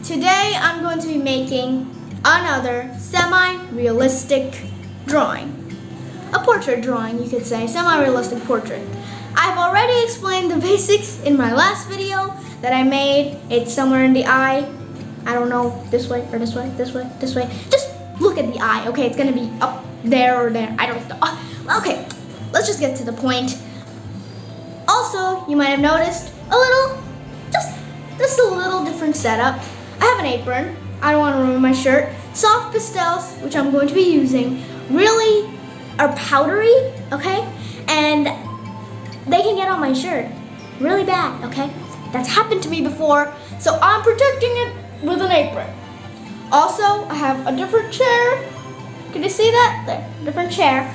Today I'm going to be making another semi-realistic drawing. A portrait drawing, you could say, semi-realistic portrait. I've already explained the basics in my last video that I made. It's somewhere in the eye. I don't know, this way or this way, this way, this way. Just look at the eye, okay? It's gonna be up there or there. I don't know. Okay, let's just get to the point. Also, you might have noticed just a little different setup. I have an apron. I don't want to ruin my shirt. Soft pastels, which I'm going to be using, really are powdery, okay? And they can get on my shirt really bad, okay? That's happened to me before, so I'm protecting it with an apron. Also, I have a different chair. Can you see that? There, different chair.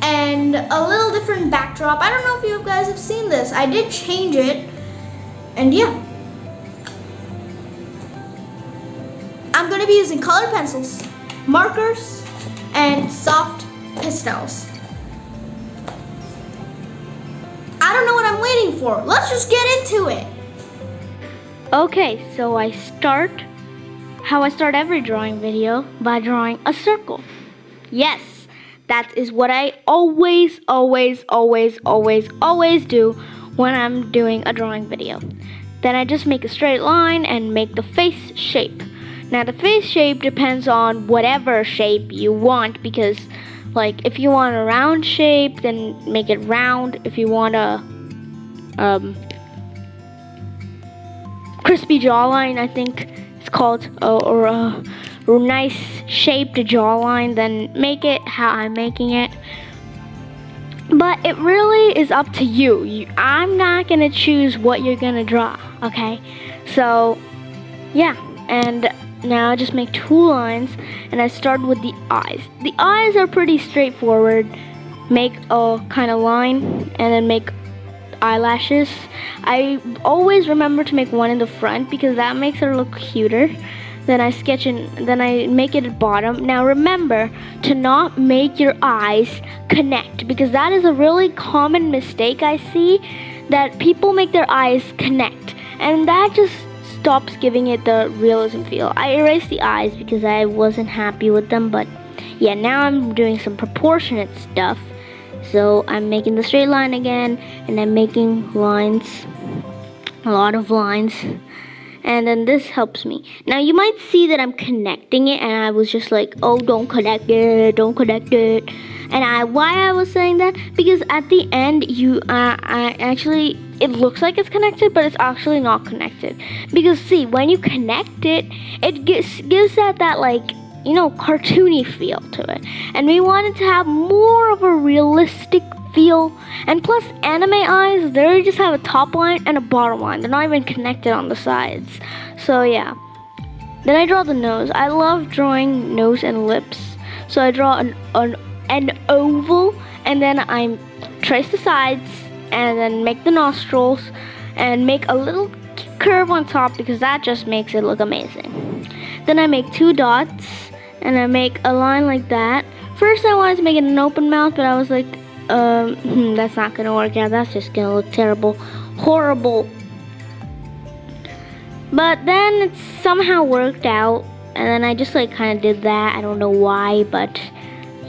And a little different backdrop. I don't know if you guys have seen this. I did change it, and yeah. I'm going to be using colored pencils, markers, and soft pastels. I don't know what I'm waiting for. Let's just get into it. Okay, so how I start every drawing video by drawing a circle. Yes, that is what I always do when I'm doing a drawing video. Then I just make a straight line and make the face shape. Now the face shape depends on whatever shape you want, because like if you want a round shape, then make it round. If you want a crispy jawline, I think it's called, or a nice shaped jawline, then make it how I'm making it. But it really is up to you. I'm not gonna choose what you're gonna draw, okay? So yeah, and now I just make two lines, and I start with the eyes. The eyes are pretty straightforward. Make a kind of line and then make eyelashes. I always remember to make one in the front because that makes it look cuter. Then I sketch and then I make it at bottom. Now remember to not make your eyes connect, because that is a really common mistake I see, that people make their eyes connect, and that just stops giving it the realism feel. I erased the eyes because I wasn't happy with them, but yeah, now I'm doing some proportionate stuff. So I'm making the straight line again, and I'm making lines, a lot of lines, and then this helps me. Now you might see that I'm connecting it, and I was just like, oh, don't connect it, don't connect it. And why I was saying that, because at the end it looks like it's connected, but it's actually not connected. Because see, when you connect it, it gives that like, you know, cartoony feel to it. And we wanted to have more of a realistic feel. And plus, anime eyes, they just have a top line and a bottom line. They're not even connected on the sides. So yeah. Then I draw the nose. I love drawing nose and lips. So I draw an oval, and then I trace the sides, and then make the nostrils, and make a little curve on top, because that just makes it look amazing. Then I make two dots, and I make a line like that. First I wanted to make it an open mouth, but I was like, that's not gonna work out. That's just gonna look terrible, horrible. But then it somehow worked out, and then I just like kind of did that. I don't know why, but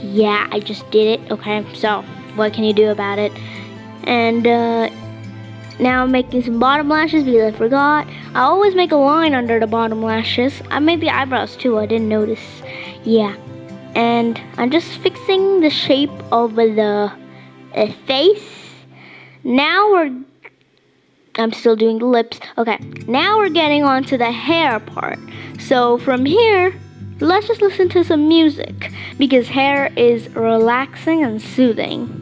yeah, I just did it. Okay, so what can you do about it? And now I'm making some bottom lashes because I forgot. I always make a line under the bottom lashes. I made the eyebrows too, I didn't notice. Yeah, and I'm just fixing the shape of the face. Now I'm still doing the lips. Okay, now we're getting on to the hair part. So from here, let's just listen to some music, because hair is relaxing and soothing.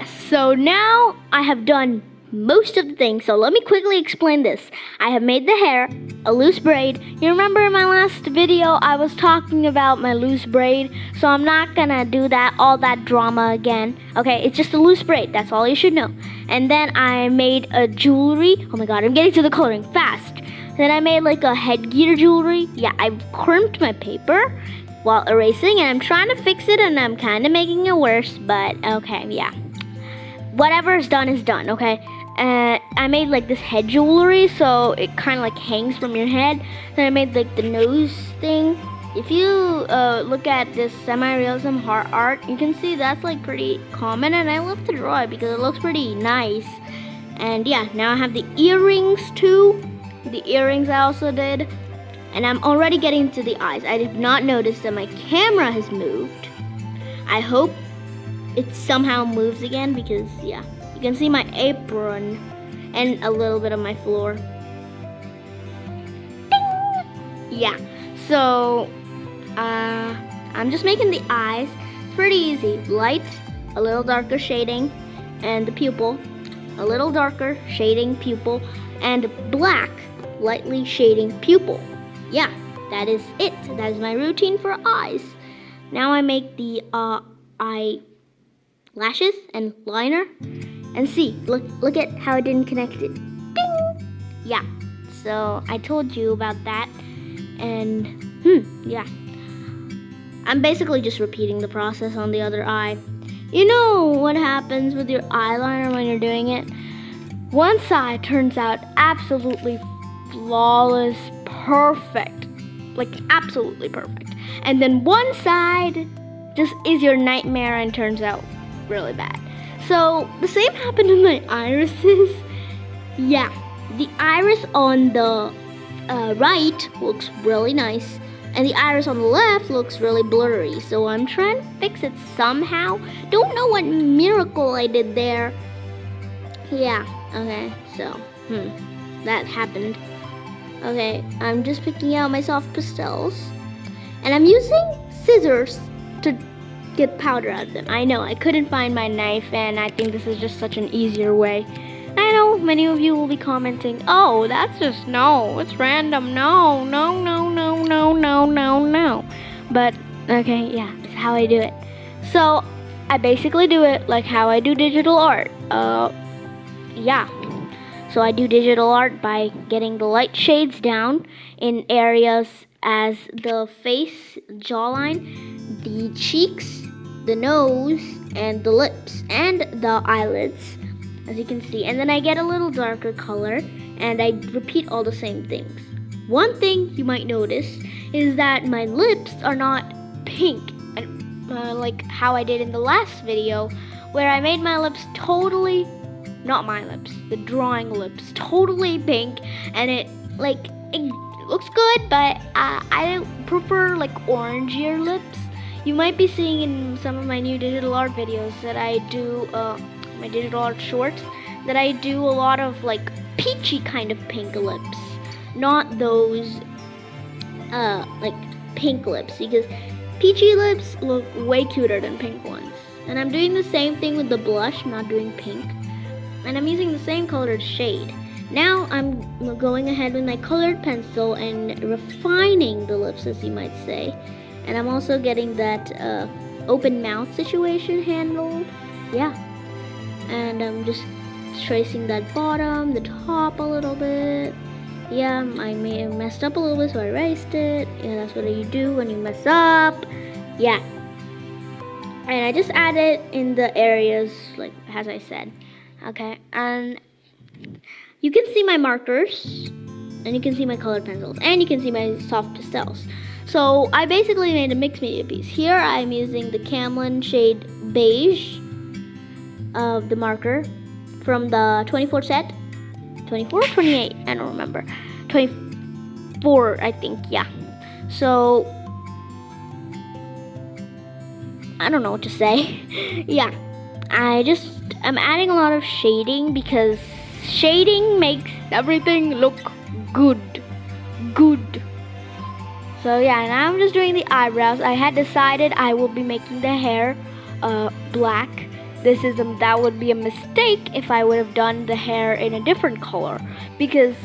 Yes, so now I have done most of the things. So let me quickly explain this. I have made the hair a loose braid. You remember in my last video I was talking about my loose braid, so I'm not gonna do all that drama again. Okay, it's just a loose braid, that's all you should know. And then I made a jewelry. Oh my god, I'm getting to the coloring fast. Then I made like a headgear jewelry. Yeah, I crimped my paper while erasing, and I'm trying to fix it, and I'm kind of making it worse, but okay, yeah. Whatever is done, okay? I made like this head jewelry, so it kind of like hangs from your head. Then I made like the nose thing. If you look at this semi-realism heart art, you can see that's like pretty common, and I love to draw it because it looks pretty nice. And yeah, now I have the earrings too. The earrings I also did. And I'm already getting to the eyes. I did not notice that my camera has moved. I hope it somehow moves again because yeah, you can see my apron and a little bit of my floor. Ding! Yeah, so I'm just making the eyes. It's pretty easy. Light, a little darker shading, and the pupil, a little darker shading pupil, and black, lightly shading pupil. Yeah, that is it. That is my routine for eyes. Now I make the eye lashes and liner, and see, look at how it didn't connect it. Ding! Yeah, so I told you about that, and yeah, I'm basically just repeating the process on the other eye. You know what happens with your eyeliner when you're doing it? One side turns out absolutely flawless, perfect, like absolutely perfect, and then one side just is your nightmare and turns out really bad. So the same happened with my irises. Yeah, the iris on the right looks really nice, and the iris on the left looks really blurry. So I'm trying to fix it somehow. Don't know what miracle I did there. Yeah, okay, so that happened. Okay, I'm just picking out my soft pastels, and I'm using scissors to get powder out of them. I know, I couldn't find my knife, and I think this is just such an easier way. I know many of you will be commenting, oh, that's just, no, it's random, no. But, okay, yeah, that's how I do it. So, I basically do it like how I do digital art. Yeah. So I do digital art by getting the light shades down in areas as the face, jawline, the cheeks, the nose, and the lips, and the eyelids, as you can see. And then I get a little darker color, and I repeat all the same things. One thing you might notice is that my lips are not pink, and like how I did in the last video, where I made my lips totally, not my lips, the drawing lips, totally pink, and it looks good, but I prefer like orangier lips. You might be seeing in some of my new digital art videos that I do, my digital art shorts, that I do a lot of like peachy kind of pink lips, not those like pink lips, because peachy lips look way cuter than pink ones. And I'm doing the same thing with the blush, not doing pink. And I'm using the same colored shade. Now I'm going ahead with my colored pencil and refining the lips, as you might say. And I'm also getting that open mouth situation handled. Yeah. And I'm just tracing that bottom, the top a little bit. Yeah, I may have messed up a little bit, so I erased it. Yeah, that's what you do when you mess up. Yeah. And I just add it in the areas, like as I said. Okay, and you can see my markers, and you can see my colored pencils, and you can see my soft pastels. So I basically made a mixed media piece. Here I'm using the Camlin shade beige of the marker from the 24 set. 24 or 28? I don't remember. 24, I think, yeah. So I don't know what to say. Yeah, I'm adding a lot of shading because shading makes everything look good. So yeah, now I'm just doing the eyebrows. I had decided I will be making the hair black that would be a mistake if I would have done the hair in a different color, because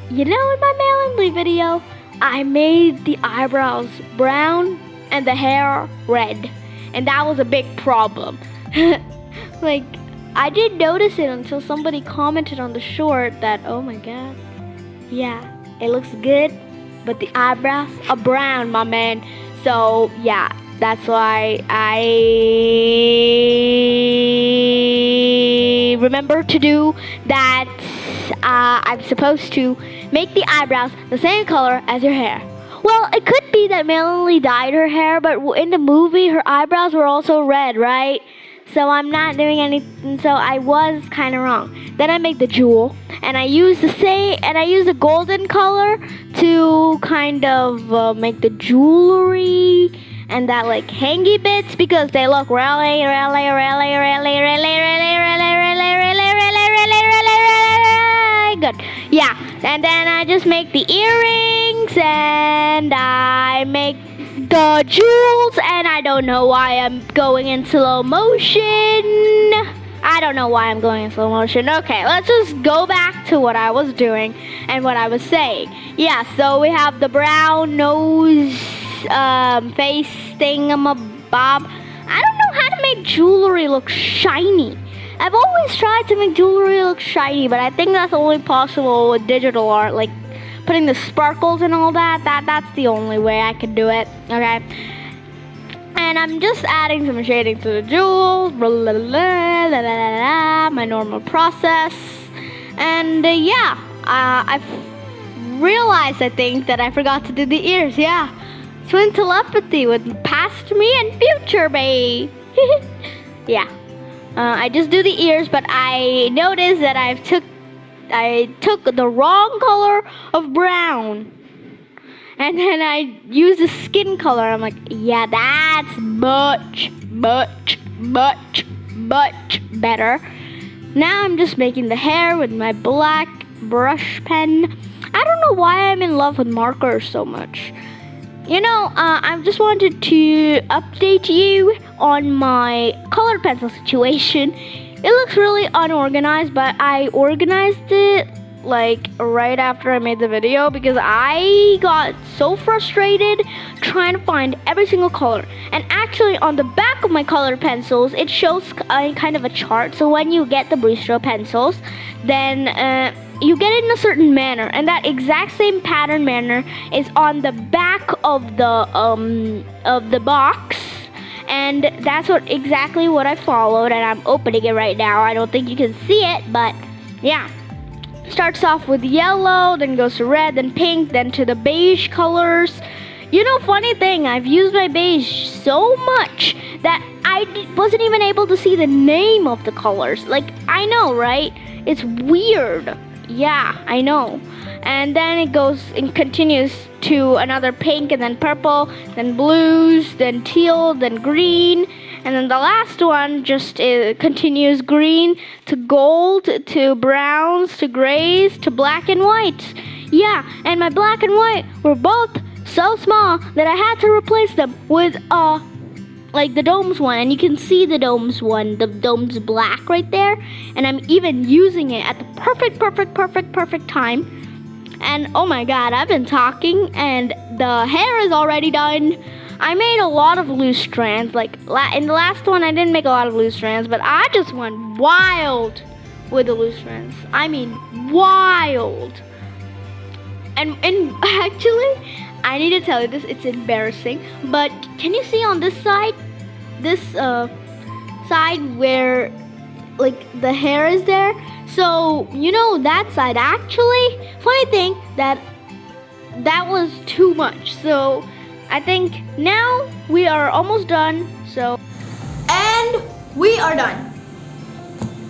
in my Mail video, I made the eyebrows brown and the hair red, and that was a big problem. Like, I didn't notice it until somebody commented on the short that, oh my god, yeah, it looks good, but the eyebrows are brown, my man. So yeah, that's why I remember to do that. I'm supposed to make the eyebrows the same color as your hair. Well, it could be that Melanie dyed her hair, but in the movie, her eyebrows were also red, right? So I'm not doing anything. So I was kind of wrong. Then I make the jewel, and I use the golden color to kind of make the jewelry and that like hangy bits, because they look really good. Yeah, and then I just make the earrings and I make the jewels, and I don't know why I'm going in slow motion. Okay, let's just go back to what I was doing and what I was saying. Yeah, so we have the brown nose face thingamabob. I don't know how to make jewelry look shiny. I've always tried to make jewelry look shiny, but I think that's only possible with digital art, like putting the sparkles and all that. That's the only way I can do it. Okay. And I'm just adding some shading to the jewels, my normal process. And yeah, I've realized, I think, that I forgot to do the ears. Yeah, twin telepathy with past me and future me. Yeah, I just do the ears, but I noticed that I took the wrong color of brown. And then I use the skin color. I'm like, yeah, that's much better. Now I'm just making the hair with my black brush pen. I don't know why I'm in love with markers so much. I just wanted to update you on my colored pencil situation. It looks really unorganized, but I organized it like right after I made the video, because I got so frustrated trying to find every single color. And actually on the back of my colored pencils, it shows kind of a chart. So when you get the Bistro pencils, then you get it in a certain manner, and that exact same pattern manner is on the back of the box. And that's exactly what I followed, and I'm opening it right now. I don't think you can see it, but yeah. Starts off with yellow, then goes to red, then pink, then to the beige colors. Funny thing, I've used my beige so much that I wasn't even able to see the name of the colors. Like, I know, right? It's weird. Yeah, I know. And then it goes and continues to another pink, and then purple, then blues, then teal, then green. And then the last one just continues green to gold to browns to grays to black and white. Yeah, and my black and white were both so small that I had to replace them with like the domes one. And you can see the domes one, the dome's black right there. And I'm even using it at the perfect time. And oh my god, I've been talking and the hair is already done. I made a lot of loose strands. Like in the last one, I didn't make a lot of loose strands, but I just went wild with the loose strands. I mean, wild. And actually, I need to tell you this. It's embarrassing, but can you see on this side, side where like the hair is there? So that side. Actually, funny thing that was too much. So I think now we are almost done. And we are done.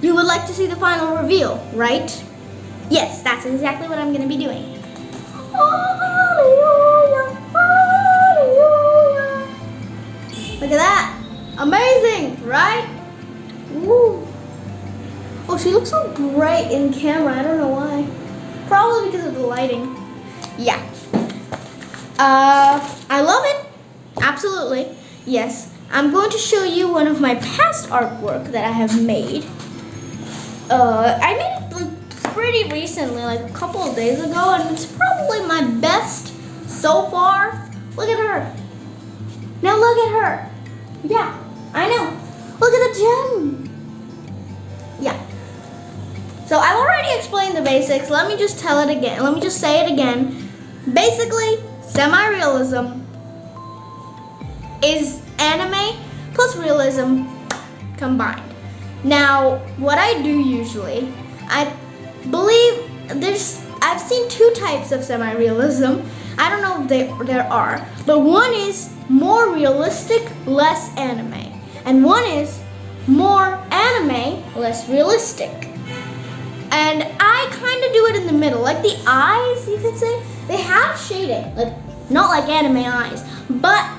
You would like to see the final reveal, right? Yes, that's exactly what I'm going to be doing. Hallelujah, hallelujah. Look at that. Amazing, right? Woo. Oh, she looks so bright in camera. I don't know why. Probably because of the lighting. Yeah. I love it. Absolutely. Yes. I'm going to show you one of my past artwork that I have made. I made it pretty recently, like a couple of days ago, and it's probably my best so far. Look at her. Now look at her. Yeah, I know. Look at the gem. Yeah. So I've already explained the basics. Let me just tell it again. Let me just say it again. Basically, semi-realism is anime plus realism combined. Now, what I do usually, I believe I've seen two types of semi-realism. I don't know if there are, but one is more realistic, less anime. And one is more anime, less realistic. And I kind of do it in the middle, like the eyes, you could say. They have shading, like not like anime eyes, but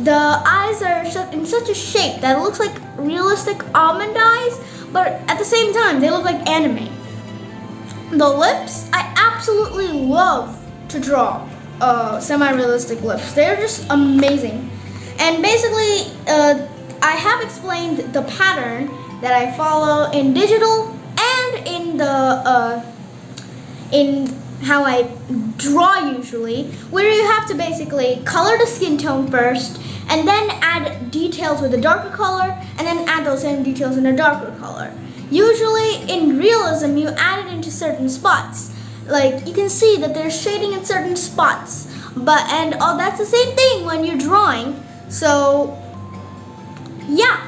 the eyes are in such a shape that it looks like realistic almond eyes, but at the same time, they look like anime. The lips, I absolutely love to draw semi-realistic lips. They're just amazing. And basically, I have explained the pattern that I follow in digital and in how I draw usually, where you have to basically color the skin tone first and then add details with a darker color and then add those same details in a darker color. Usually in realism, you add it into certain spots. Like you can see that there's shading in certain spots, that's the same thing when you're drawing. So yeah,